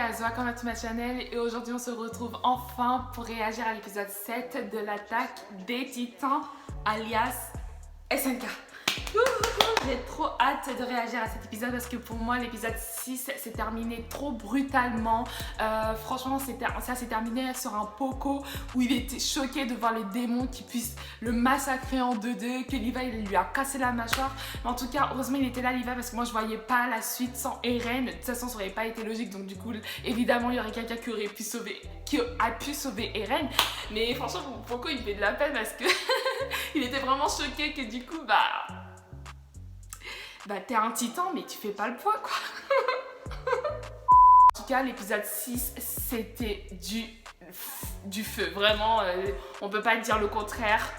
guys, welcome to my channel et aujourd'hui on se retrouve enfin pour réagir à l'épisode 7 de l'attaque des titans alias SNK. J'ai trop hâte de réagir à cet épisode parce que pour moi l'épisode 6 s'est terminé trop brutalement. Franchement ça s'est terminé sur un Poco où il était choqué de voir les démons qui puissent le massacrer en 2-2, que Levi il lui a cassé la mâchoire. Mais en tout cas heureusement il était là Levi parce que moi je voyais pas la suite sans Eren. De toute façon ça aurait pas été logique, donc du coup évidemment il y aurait quelqu'un qui aurait pu sauver, qui a pu sauver Eren. Mais franchement pour Poco il fait de la peine parce que il était vraiment choqué que du coup t'es un titan mais tu fais pas le poids quoi. En tout cas l'épisode 6 c'était du feu, vraiment on peut pas dire le contraire.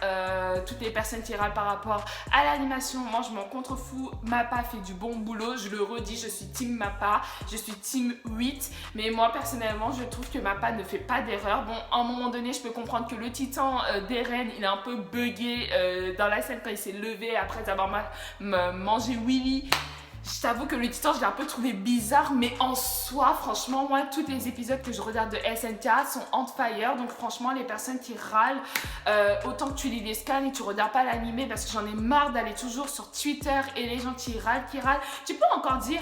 Toutes les personnes qui râlent par rapport à l'animation, moi je m'en contrefous. Mappa fait du bon boulot, je le redis, je suis team Mappa, je suis team 8, mais moi personnellement je trouve que Mappa ne fait pas d'erreur. Bon, à un moment donné je peux comprendre que le titan d'Eren il est un peu buggé dans la scène quand il s'est levé après avoir mangé Willy. Je t'avoue que le titan, je l'ai un peu trouvé bizarre, mais en soi, franchement, moi, tous les épisodes que je regarde de SNK sont on fire. Donc franchement, les personnes qui râlent, autant que tu lis les scans et tu regardes pas l'animé, parce que j'en ai marre d'aller toujours sur Twitter et les gens qui râlent. Tu peux encore dire...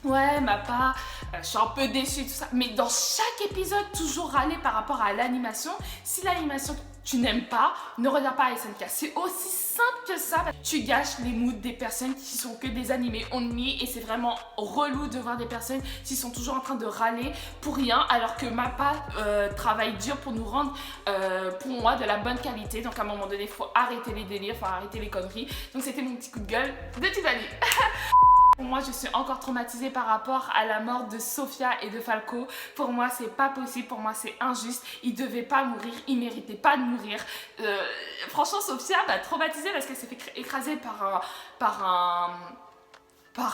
Ouais, Mappa, je suis un peu déçue, tout ça. Mais dans chaque épisode, toujours râler par rapport à l'animation. Si l'animation tu n'aimes pas, ne regarde pas SNK. C'est aussi simple que ça. Tu gâches les moods des personnes qui sont que des animés only et c'est vraiment relou de voir des personnes qui sont toujours en train de râler pour rien alors que Mappa travaille dur pour nous rendre, pour moi, de la bonne qualité. Donc à un moment donné, il faut arrêter les délires, il faut arrêter les conneries. Donc c'était mon petit coup de gueule de Tiffany. Pour moi, je suis encore traumatisée par rapport à la mort de Sophia et de Falco. Pour moi, c'est pas possible. Pour moi, c'est injuste. Ils devaient pas mourir. Ils méritaient pas de mourir. Franchement, Sophia m'a traumatisée parce qu'elle s'est fait écraser par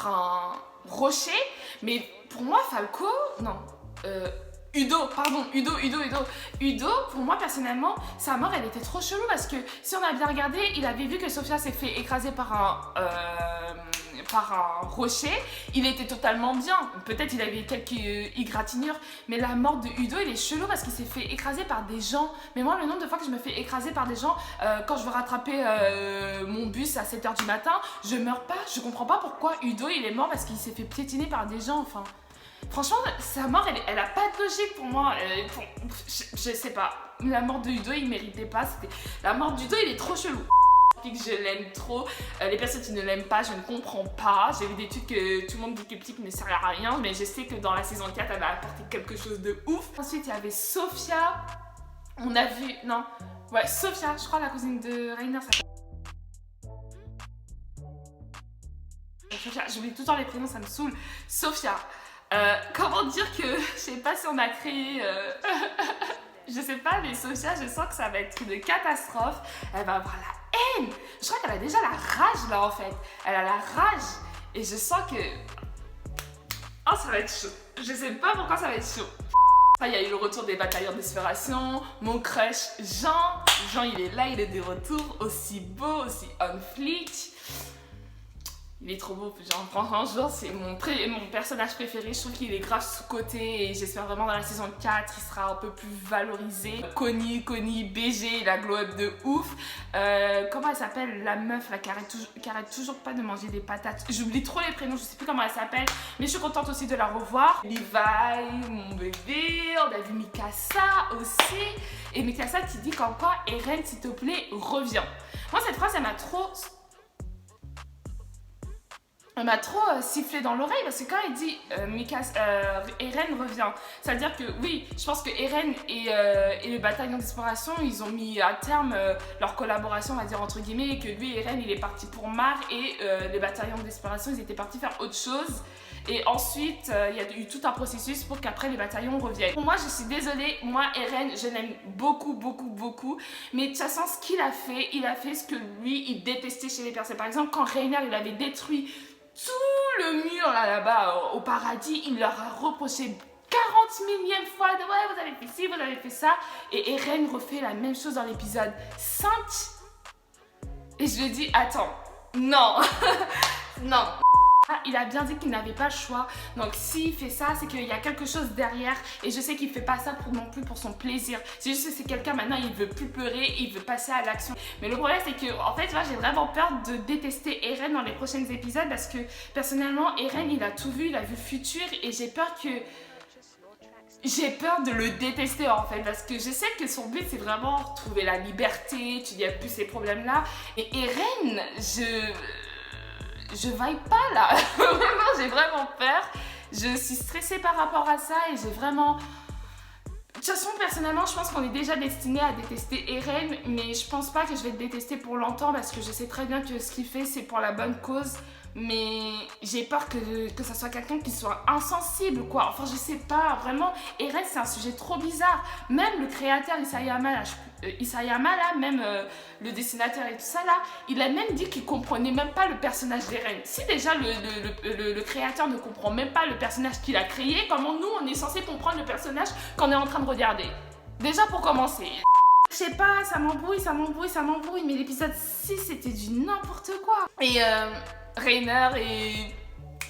un rocher. Mais pour moi, Falco, non. Udo, pour moi personnellement, sa mort elle était trop chelou parce que si on a bien regardé, il avait vu que Sophia s'est fait écraser par un rocher, il était totalement bien. Peut-être il avait quelques égratignures, mais la mort de Udo il est chelou parce qu'il s'est fait écraser par des gens. Mais moi, le nombre de fois que je me fais écraser par des gens, quand je veux rattraper mon bus à 7h du matin, je meurs pas. Je comprends pas pourquoi Udo il est mort parce qu'il s'est fait piétiner par des gens, enfin. Franchement, sa mort, elle a pas de logique pour moi. Je sais pas. La mort de Udo, il méritait pas. La mort d'Udo, il est trop chelou. Que je l'aime trop. Les personnes qui ne l'aiment pas, je ne comprends pas. J'ai vu des trucs que tout le monde dit que Pip ne sert à rien, mais je sais que dans la saison 4, elle a apporté quelque chose de ouf. Ensuite, il y avait Sophia. On a vu... Non. Ouais, Sophia, je crois la cousine de Rainer. Sophia, j'oublie tout le temps les prénoms, ça me saoule. Sophia. Comment dire que, je sais pas si on a créé, je sais pas, mais Sophia, je sens que ça va être une catastrophe. Elle va avoir la haine. Je crois qu'elle a déjà la rage là en fait. Elle a la rage et je sens que, oh ça va être chaud. Je sais pas pourquoi ça va être chaud. Il y a eu le retour des bataillons d'Inspiration, mon crush Jean. Jean il est là, il est de retour, aussi beau, aussi on fleek. Il est trop beau, genre franchement c'est mon personnage préféré, je trouve qu'il est grave sous-côté et j'espère vraiment dans la saison 4 il sera un peu plus valorisé. Connie, BG, il a glow up de ouf. Comment elle s'appelle la meuf là qui arrête toujours pas de manger des patates. J'oublie trop les prénoms, je sais plus comment elle s'appelle, mais je suis contente aussi de la revoir. Levi, mon bébé, on a vu Mikasa aussi. Et Mikasa qui dit comme quoi Eren s'il te plaît reviens. Moi cette phrase elle m'a trop sifflé dans l'oreille parce que quand il dit Eren revient, c'est-à-dire que oui, je pense que Eren et le bataillon d'exploration ils ont mis à terme leur collaboration, on va dire entre guillemets, et que lui Eren il est parti pour Mar et les bataillons d'exploration ils étaient partis faire autre chose. Et ensuite, il y a eu tout un processus pour qu'après les bataillons reviennent. Pour moi, je suis désolée, moi Eren, je l'aime beaucoup. Mais de toute façon, ce qu'il a fait, il a fait ce que lui, il détestait chez les personnes. Par exemple, quand Rainer, il avait détruit tout le mur là-bas au paradis, il leur a reproché 40 millième fois de ouais, vous avez fait ci, vous avez fait ça. Et Eren refait la même chose dans l'épisode 5. Et je lui dis, attends, non, non. Il a bien dit qu'il n'avait pas le choix. Donc s'il fait ça, c'est qu'il y a quelque chose derrière. Et je sais qu'il fait pas ça non plus pour son plaisir. C'est juste que c'est quelqu'un maintenant, il veut plus pleurer, il veut passer à l'action. Mais le problème, c'est que en fait, moi, j'ai vraiment peur de détester Eren dans les prochains épisodes parce que personnellement, Eren, il a tout vu, il a vu Futur et j'ai peur de le détester en fait parce que je sais que son but c'est vraiment trouver la liberté, tu n'y as plus ces problèmes là. Et Eren, je vibe pas là. Vraiment, j'ai vraiment peur. Je suis stressée par rapport à ça et j'ai vraiment... De toute façon, personnellement, je pense qu'on est déjà destiné à détester Eren, mais je pense pas que je vais le détester pour longtemps parce que je sais très bien que ce qu'il fait, c'est pour la bonne cause. Mais j'ai peur que ça soit quelqu'un qui soit insensible, quoi. Enfin, je sais pas, vraiment, Eren, c'est un sujet trop bizarre. Même le créateur Isayama, là, même le dessinateur et tout ça, là, il a même dit qu'il comprenait même pas le personnage d'Eren. Si déjà le créateur ne comprend même pas le personnage qu'il a créé, comment nous, on est censé comprendre le personnage qu'on est en train de regarder? Déjà, pour commencer... Je sais pas, ça m'embrouille, mais l'épisode 6, c'était du n'importe quoi. Et Reiner et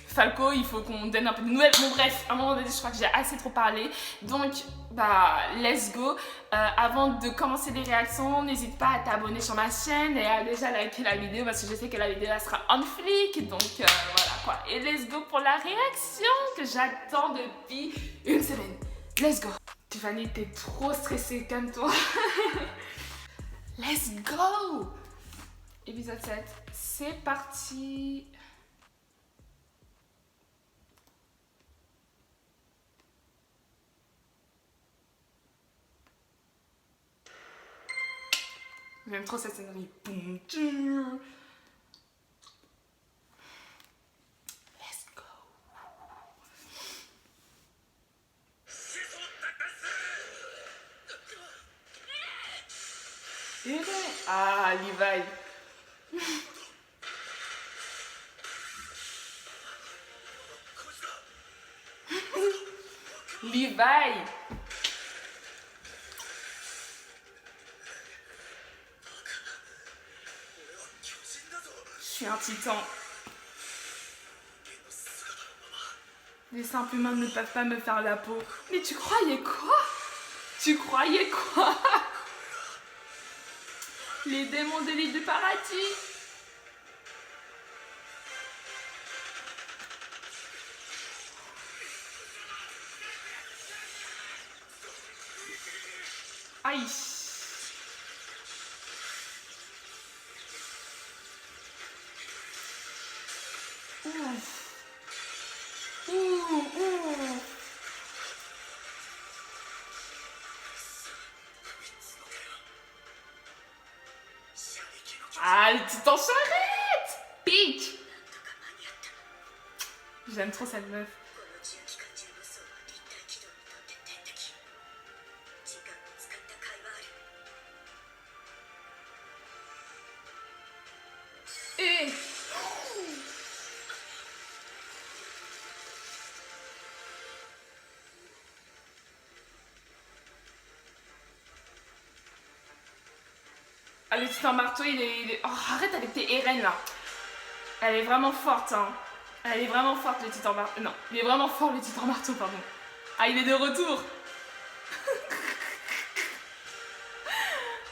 Falco, il faut qu'on donne un peu de nouvelles. Bon bref, à un moment donné, je crois que j'ai assez trop parlé. Donc, bah, let's go. Avant de commencer les réactions, n'hésite pas à t'abonner sur ma chaîne et à déjà liker la vidéo parce que je sais que la vidéo elle sera en flic. Donc, voilà quoi. Et let's go pour la réaction que j'attends depuis une semaine. Let's go. Tiffany, t'es trop stressée, calme-toi. Let's go. Épisode 7, c'est parti. J'aime trop cette scénario. Let's go. Ah, Levi. Levi. Je suis un titan. Les simples humains ne peuvent pas me faire la peau. Mais tu croyais quoi? Tu croyais quoi? Les démons de l'île du paradis. Aïe. Ah, le titan charrette! Bitch! J'aime trop cette meuf. Et... Ah, le titan marteau, il est... Oh, arrête avec tes Eren, là. Elle est vraiment forte, hein. Elle est vraiment forte, le titan marteau. Non, il est vraiment fort, le titan marteau, pardon. Ah, il est de retour.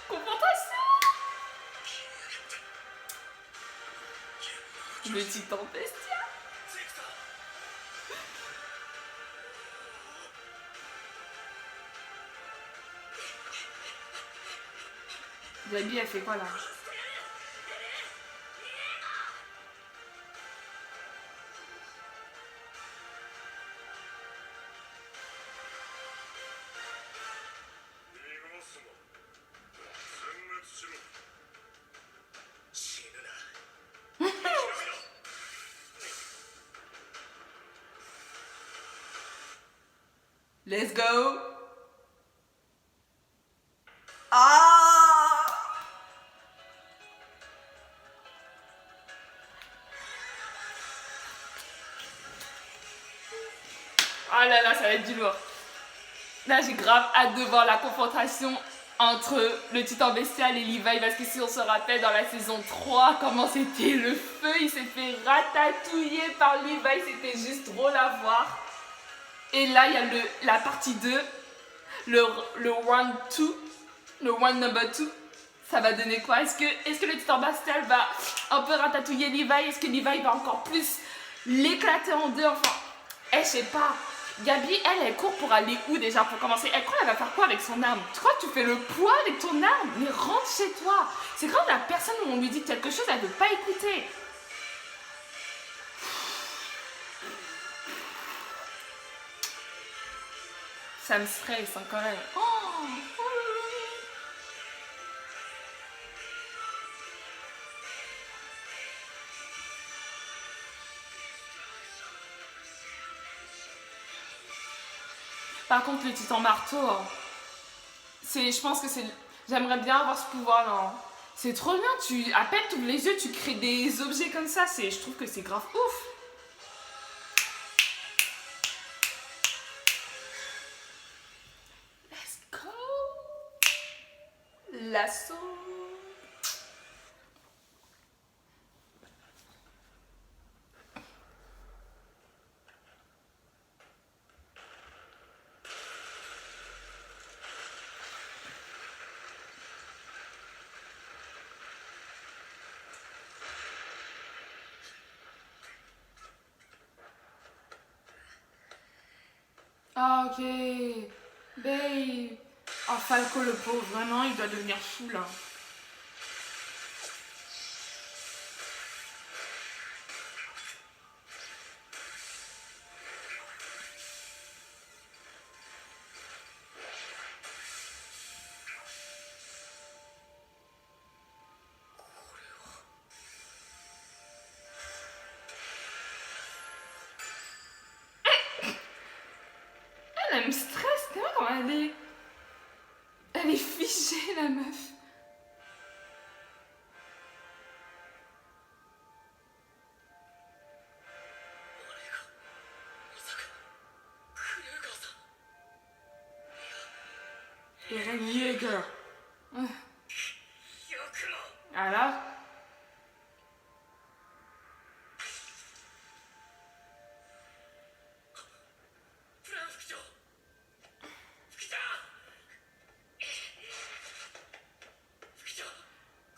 Confrontation. Le titan bestia. Gabi, elle fait quoi là? Let's go. Ah! Ah là là, ça va être du lourd. Là, j'ai grave hâte de voir la confrontation entre le titan bestial et Levi, parce que si on se rappelle dans la saison 3, comment c'était le feu, il s'est fait ratatouiller par Levi, c'était juste drôle à voir. Et là, il y a la partie 2, le round 2, le round number 2. Ça va donner quoi? Est-ce que le titan bestial va un peu ratatouiller Levi? Est-ce que Levi va encore plus l'éclater en deux? Enfin, je sais pas. Gabi, elle court pour aller où déjà pour commencer? Elle croit qu'elle va faire quoi avec son arme? Tu crois que tu fais le poids avec ton arme? Mais rentre chez toi. C'est quand la personne où on lui dit quelque chose, elle ne veut pas écouter. Ça me stresse quand même. Oh, par contre, le titan marteau, je pense que c'est... J'aimerais bien avoir ce pouvoir-là. C'est trop bien, à peine tu ouvres les yeux, tu crées des objets comme ça. Je trouve que c'est grave ouf. Let's go. L'assaut. Ah, ok. Babe. Oh, Falco, le pauvre, vraiment, il doit devenir fou, là. Elle me stresse, tu vois comment elle est figée, la meuf. Eren Yeager. Alors?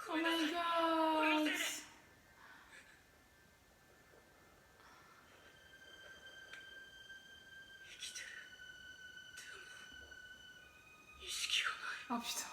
Oh my god. Oh putain.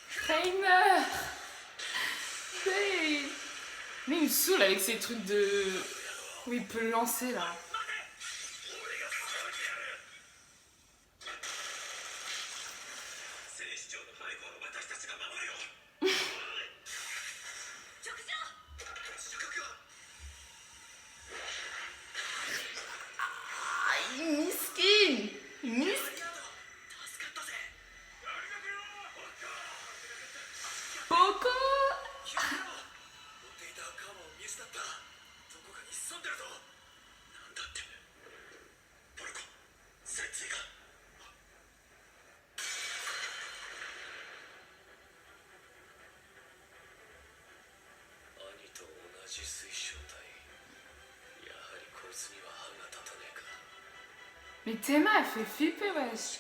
Kramer. Mais il me saoule avec ces trucs de... où il peut lancer là. Mais Théma, elle fait flipper, wesh.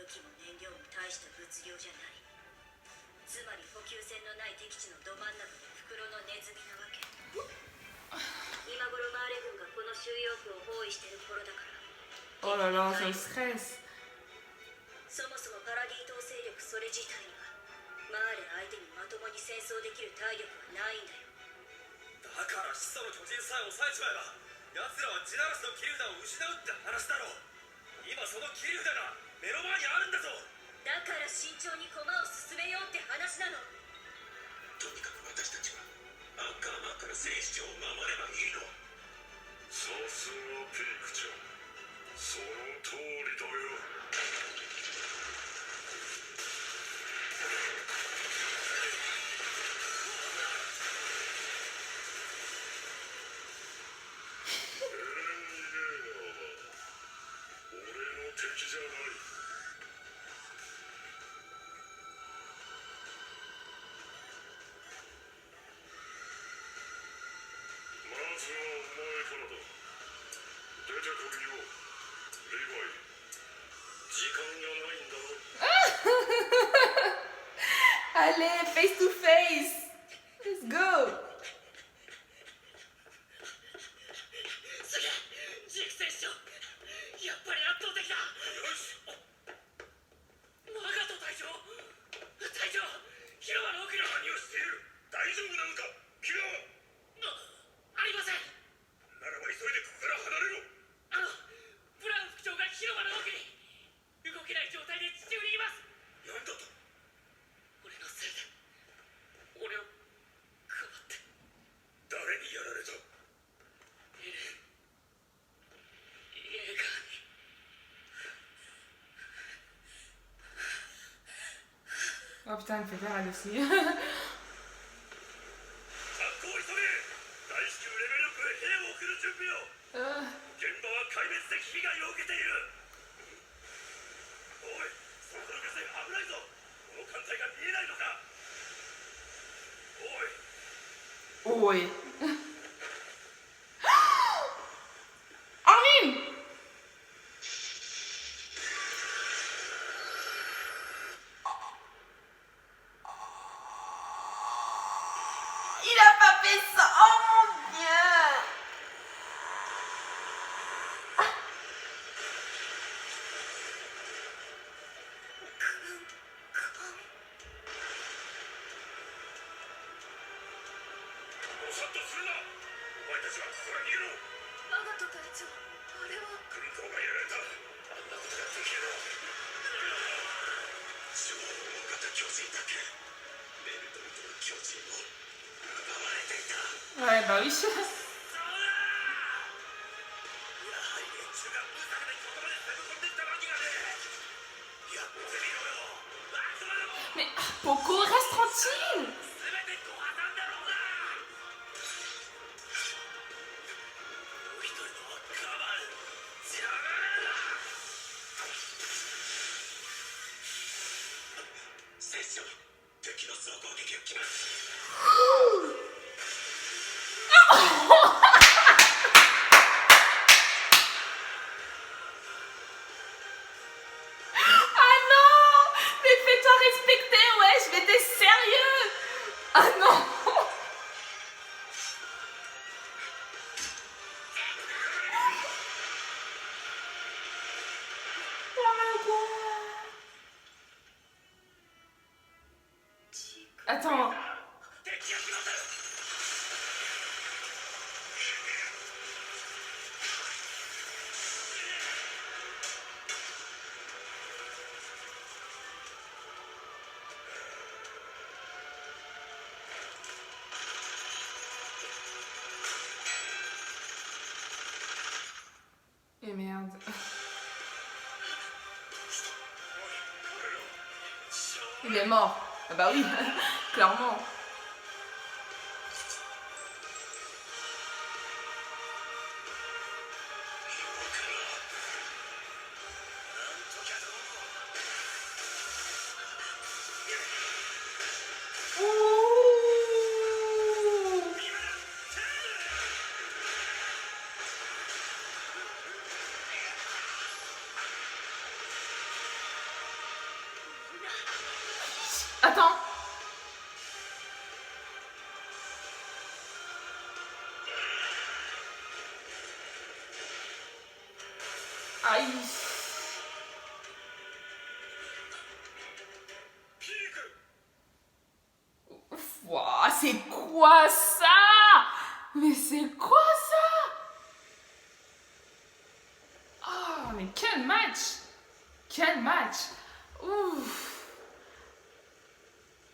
器も燃料も大した物量じゃない。つまり補給線のない敵地のど真ん中で袋のネズミなわけ。今頃マーレ軍がこの収容区を包囲してる頃だから。Oh là là, ça stresse. そもそもパラディ島勢力それ自体にはマーレ相手にまともに戦争できる体力はないんだよ。だから始祖の巨人さえ抑えちまえば奴らは地ならしの切り札を失うって話だろう。今その切り札が目の前にあるんだぞ。だから慎重に駒を進めようって話なの。とにかく私たちはアッカーマーから聖市長を守ればいいの。さすがピークちゃん、その通りだよ。敵じゃない。まずはお前からだ。出てこいよ、リヴァイ。時間がないんだろ。Allez, face to face. Let's go. すげえ、ジーク選手長、やっぱり圧倒的だ。よし。マガト隊長、隊長、広場の奥に。何をしている。大丈夫なのか、キラー。ありません。ならば急いでここから離れろ。ブラウン副長が広場の奥に。動けない状態で地中にいます。何だと。俺のせいで俺をかばって。誰にやられた。映画に。Oh putain, elle me fait peur elle aussi. 確保を急げ。大至急レベル6へ兵を送る準備を。現場は壊滅的被害を受けている。おい、そこの火災危ないぞ。この艦隊が見えないのか。おい。Oi. Armin! Il a pas fait ça! Oh mon dieu! ぼさっとするな。お前たちはここから逃げろ。マガト隊長、あれは。軍港がやられた。あんなことができるの。超大型巨人だけ。メルトルトの巨人も奪われていた。Ouais, bah oui. そうだ。やはり連中が無策でここまで攻め込んできたわけがねえ。やってみろよ。悪魔ども。 Mais Poco, reste tranquille! 全てご破綻だろうな。もう一人のはカバル。邪魔だ。戦車、敵の総攻撃が来ます。Ah non! Mais fais-toi respecter, wesh! Mais t'es sérieux? Ah non! Oh my god! Attends. 敵が来ます。Et merde. Il est mort. Ah bah oui, clairement. Attends. Aïe. ピーク Ouah, c'est quoi ça? Mais c'est quoi ça? Oh, mais quel match! Quel match! Ouf!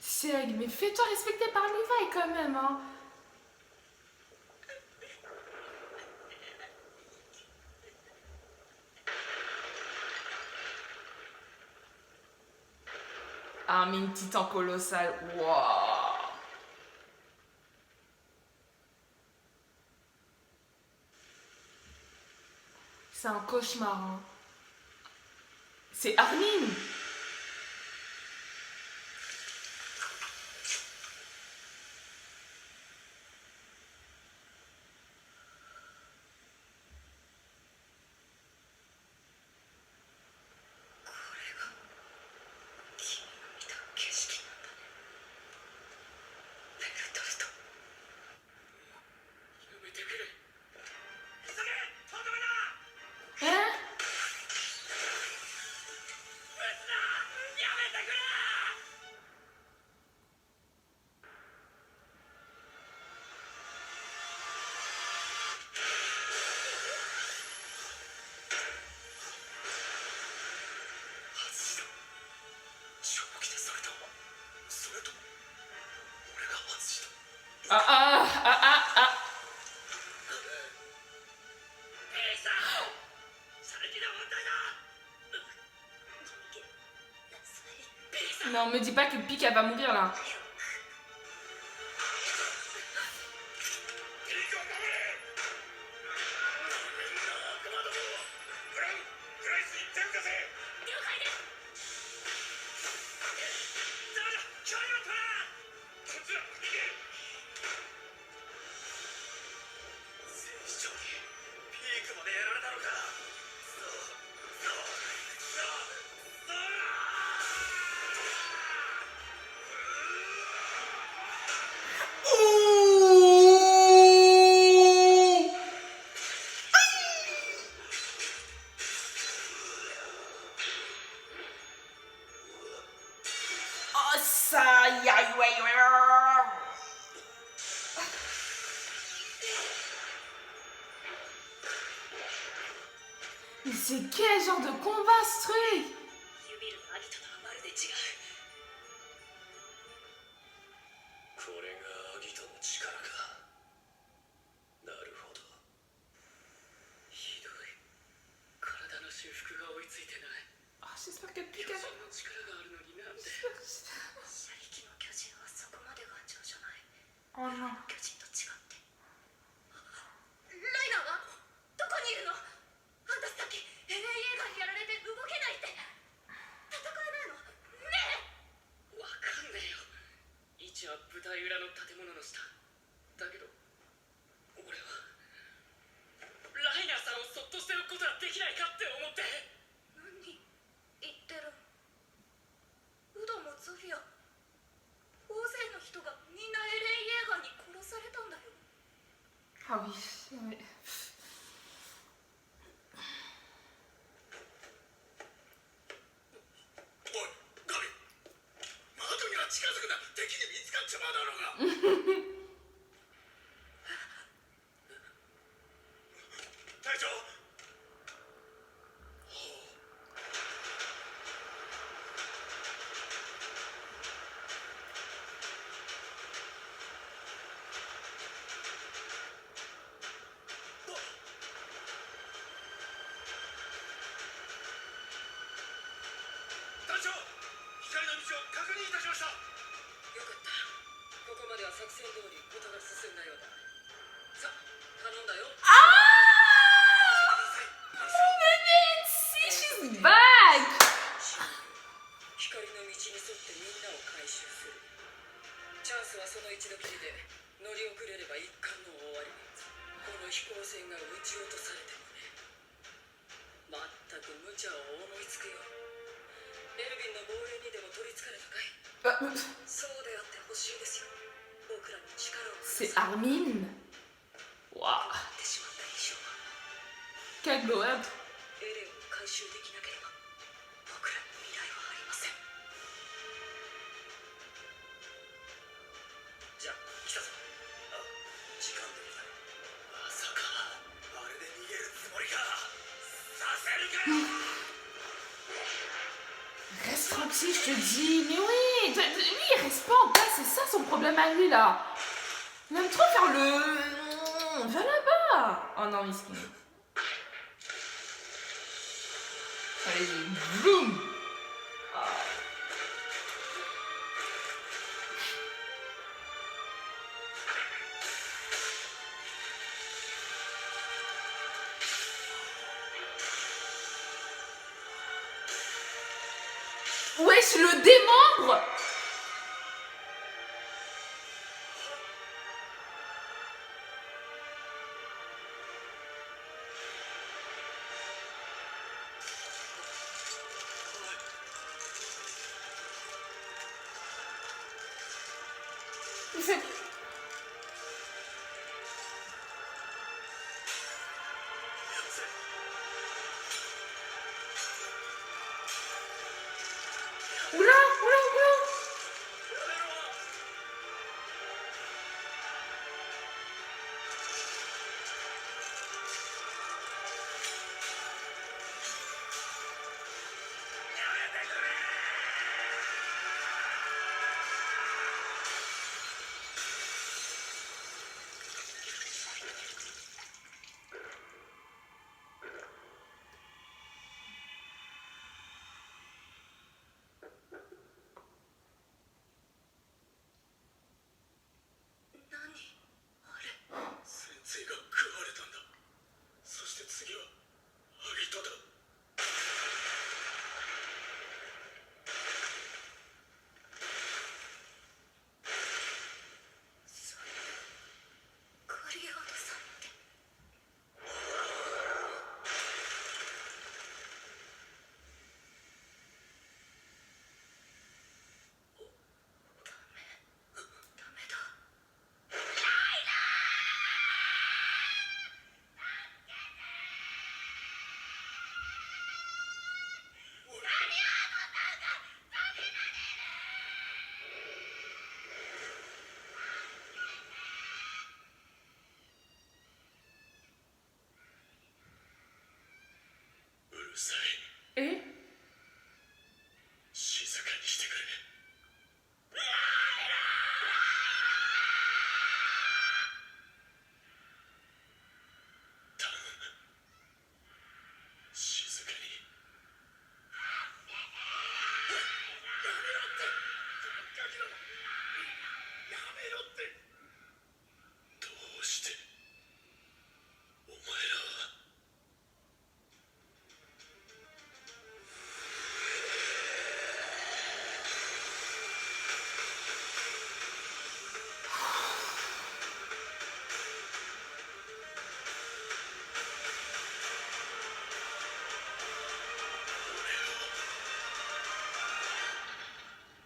C'est... Mais fais-toi respecter par Levi quand même, hein! Ah, mais une titan colossale, waouh! C'est un cauchemar, hein. C'est Armin! Hein? Ah ah ah ah ah! Non, me dis pas que Pique elle va mourir là. Oh ça, aïe aïe aïe aïe. Mais c'est quel genre de combat ce truc? Ah, j'espère que Pique elle... Oh non. あ、やべ。おい、ガビ、窓には近づくな。敵に見つかっちまうだろうが。隊長。隊長、光の道を確認いたしました。よかった。ここまでは作戦通り事が進んだようだ。さあ、頼んだよ。She's back! 光の道に沿ってみんなを回収する。チャンスはその一度きりで、乗り遅れれば一巻の終わり。この飛行船が撃ち落とされてもね。まったく無茶を思いつくよ。エルヴィンの亡霊にでも取りつかれたかい。Ah, そうであってほしいですよ。僕らに力を c'est Armin. Waouh, ってしまった以上は quel glow up. エレンを回収できなければ僕らに未来はありません。じゃあ来たぞ。あ、時間でござる。まさかあれで逃げるつもりか。させるかよ。 Reste tranquille, je te dis. Mais oui, lui il reste pas en place, c'est ça son problème à lui là. Il aime trop faire le. Va là-bas. Oh non, miskin. Allez, boum. Wesh, le démembre. Il fait... Oula, oula, oula. Et 静かにしてくれ。頼む。静かに。やめろって。ガキども。やめろって。どうしてお前らは。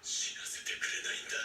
死なせてくれないんだ。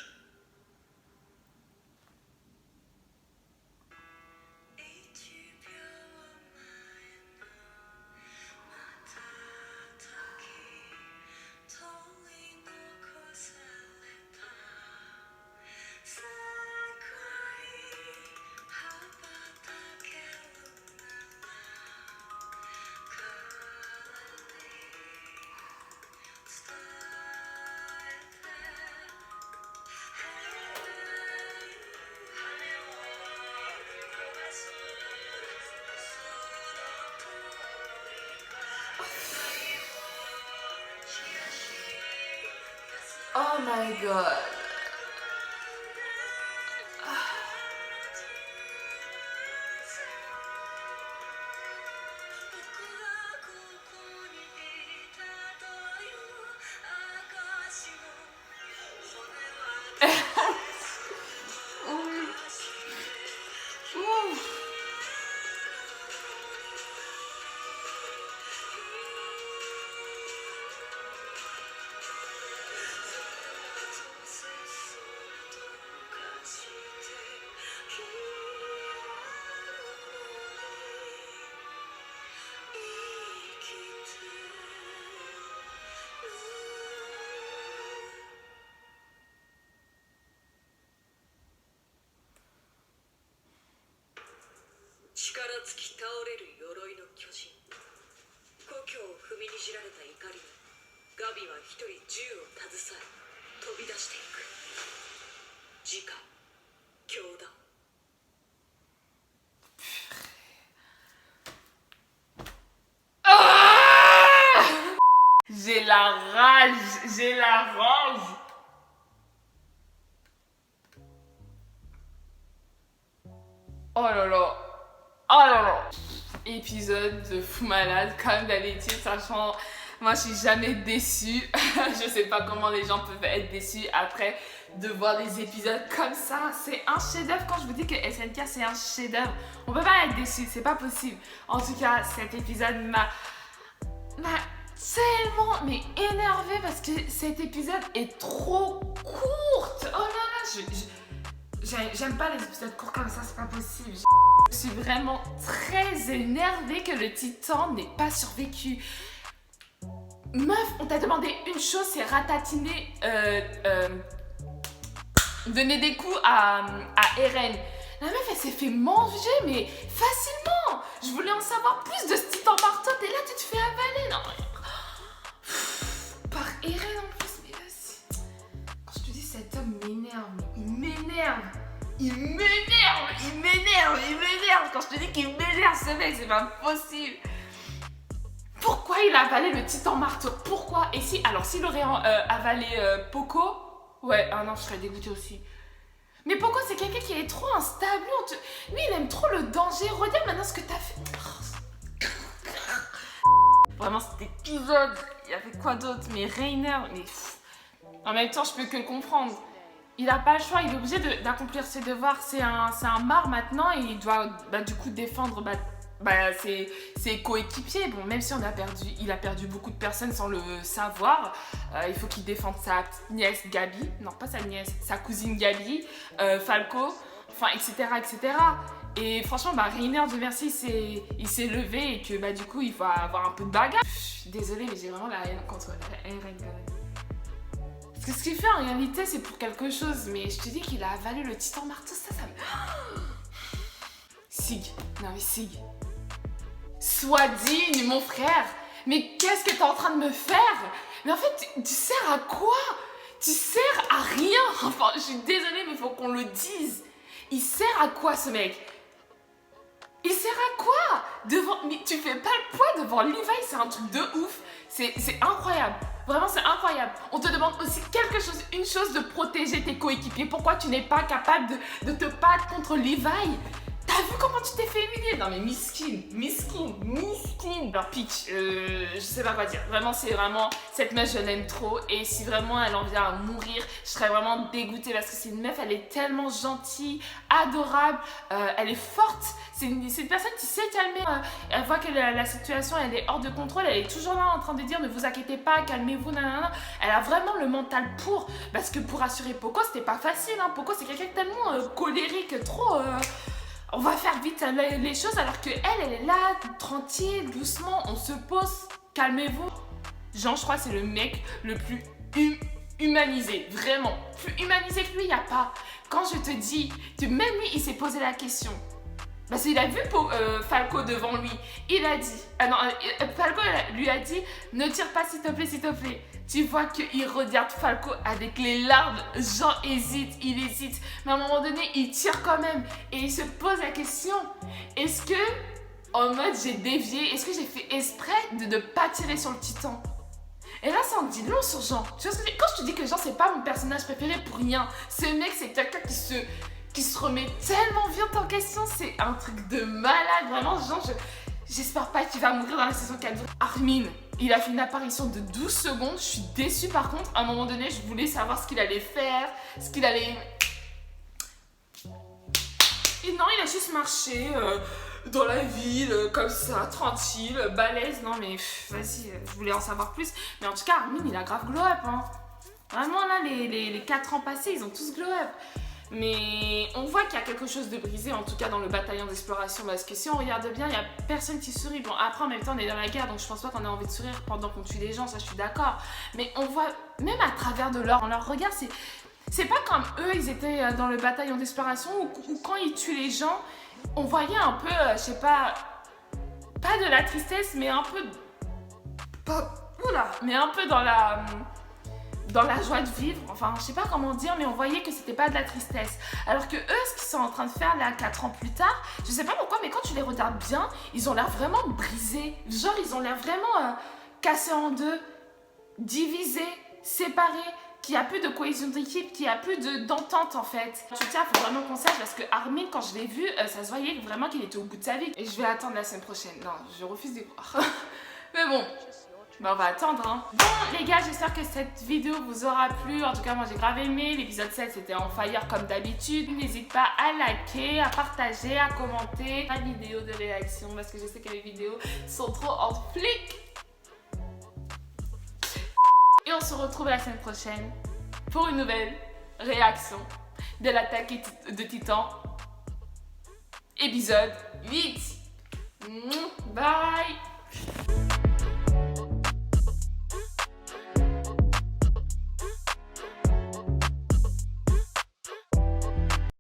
Oh my god. 力尽き倒れる鎧の巨人。故郷を踏みにじられた怒りにガビは一人銃を携え飛び出していく。次回教団。J'ai la rage, j'ai la rage. Oh là là, oh là là. Épisode de fou malade, comme d'habitude, sachant, moi je suis jamais déçue. Je sais pas comment les gens peuvent être déçus après de voir des épisodes comme ça. C'est un chef-d'œuvre. Quand je vous dis que SNK c'est un chef-d'œuvre, on peut pas être déçu, c'est pas possible. En tout cas, cet épisode m'a tellement énervé parce que cet épisode est trop courte. Oh là là, j'aime pas les épisodes courts comme ça, c'est pas possible. Je suis vraiment très énervée que le titan n'ait pas survécu. Meuf, on t'a demandé une chose, c'est ratatiner, donner des coups à Eren. La meuf, elle s'est fait manger, mais facilement. Je voulais en savoir plus de ce titan marteau, et là, tu te fais avaler. Non, par Eren en plus, mais vas-y. Quand je te dis, cet homme m'énerve, mais il m'énerve. Il m'énerve. Quand je te dis qu'il m'énerve, ce mec, c'est pas possible. Pourquoi il a avalé le titan marteau? Pourquoi? Et si, alors s'il aurait avalé Poco, ouais, ah non, je serais dégoûtée aussi. Mais Poco, c'est quelqu'un qui est trop instable. Lui, il aime trop le danger. Regarde maintenant ce que t'as fait. Vraiment, cet épisode, il y avait quoi d'autre? Mais Reiner, mais en même temps, je peux que le comprendre. Il a pas le choix, il est obligé d'accomplir ses devoirs. C'est un mare maintenant et il doit du coup défendre ses coéquipiers. Bon, même si il a perdu beaucoup de personnes sans le savoir. Il faut qu'il défende sa petite nièce Gabi. Non, pas sa nièce, sa cousine Gabi, Falco, enfin, etc. Et franchement, Reiner, Dieu merci, il s'est levé et que du coup, il va avoir un peu de bagarre. Désolée, mais j'ai vraiment la haine contre Eren quand même. Parce que ce qu'il fait en réalité, c'est pour quelque chose. Mais je te dis qu'il a avalé le titan marteau, ça me... Sig. Non mais Sig. Sois digne, mon frère. Mais qu'est-ce que t'es en train de me faire? Mais en fait, tu sers à quoi? Tu sers à rien. Enfin, je suis désolée, mais il faut qu'on le dise. Il sert à quoi, ce mec? Il sert à quoi? Mais tu fais pas le poids devant Levi, c'est un truc de ouf. C'est incroyable. Vraiment, c'est incroyable. On te demande aussi une chose, de protéger tes coéquipiers. Pourquoi tu n'es pas capable de te battre contre Levi? T'as vu comment tu t'es fait humilier? Non mais miskin. Alors Peach, je sais pas quoi dire. Vraiment, cette meuf, je l'aime trop. Et si vraiment elle en vient à mourir, je serais vraiment dégoûtée parce que c'est une meuf, elle est tellement gentille, adorable, elle est forte. C'est une personne qui sait calmer. Elle voit que la situation, elle est hors de contrôle. Elle est toujours là en train de dire ne vous inquiétez pas, calmez-vous, nanana. Elle a vraiment le mental pour. Parce que pour rassurer Poco, c'était pas facile. Hein. Poco, c'est quelqu'un tellement colérique, trop... on va faire vite les choses alors que elle est là, tranquille, doucement, on se pose, calmez-vous. Jean, je crois, c'est le mec le plus humanisé, vraiment. Plus humanisé que lui, il n'y a pas. Quand je te dis, même lui, il s'est posé la question. Parce qu'il a vu Falco devant lui. Il a dit, Falco lui a dit, ne tire pas s'il te plaît. Tu vois qu'il regarde Falco avec les larmes. Jean hésite, il hésite. Mais à un moment donné, il tire quand même. Et il se pose la question. Est-ce que, en mode j'ai dévié, est-ce que j'ai fait exprès de ne pas tirer sur le titan? Et là, ça en dit long sur Jean. Tu vois ce que je veux dire? Quand je te dis que Jean, c'est pas mon personnage préféré pour rien. Ce mec, c'est quelqu'un qui se remet tellement vite en question. C'est un truc de malade. Vraiment, Jean, j'espère pas qu'il va mourir dans la saison 4. Armin, il a fait une apparition de 12 secondes. Je suis déçue par contre. À un moment donné, je voulais savoir ce qu'il allait faire. Et non, il a juste marché dans la ville, comme ça, tranquille, balèze. Non mais vas-y, je voulais en savoir plus. Mais en tout cas, Armin, il a grave glow up. Hein. Vraiment là, les 4 ans passés, ils ont tous glow up. Mais on voit qu'il y a quelque chose de brisé, en tout cas dans le bataillon d'exploration, parce que si on regarde bien, il n'y a personne qui sourit. Bon, après, en même temps, on est dans la guerre, donc je pense pas qu'on ait envie de sourire pendant qu'on tue des gens, ça je suis d'accord. Mais on voit, même à travers leur regard, c'est pas comme eux, ils étaient dans le bataillon d'exploration, où quand ils tuent les gens, on voyait un peu, je sais pas de la tristesse, mais un peu... mais un peu dans la joie de vivre, enfin je sais pas comment dire, mais on voyait que c'était pas de la tristesse. Alors que eux, ce qu'ils sont en train de faire là 4 ans plus tard, je sais pas pourquoi, mais quand tu les regardes bien, ils ont l'air vraiment brisés. Genre ils ont l'air vraiment cassés en deux, divisés, séparés, qu'il n'y a plus de cohésion d'équipe, qu'il n'y a plus d'entente en fait. Je tiens, il faut vraiment qu'on sache parce que Armin, quand je l'ai vu, ça se voyait vraiment qu'il était au bout de sa vie. Et je vais attendre la semaine prochaine. Non, je refuse d'y croire. Mais bon. Bah on va attendre hein. Bon les gars, j'espère que cette vidéo vous aura plu. En tout cas moi j'ai grave aimé. L'épisode 7 c'était en fire comme d'habitude. N'hésite pas à liker, à partager, à commenter la vidéo de réaction parce que je sais que les vidéos sont trop en flic. Et on se retrouve la semaine prochaine pour une nouvelle réaction de l'attaque de Titan épisode 8. Bye.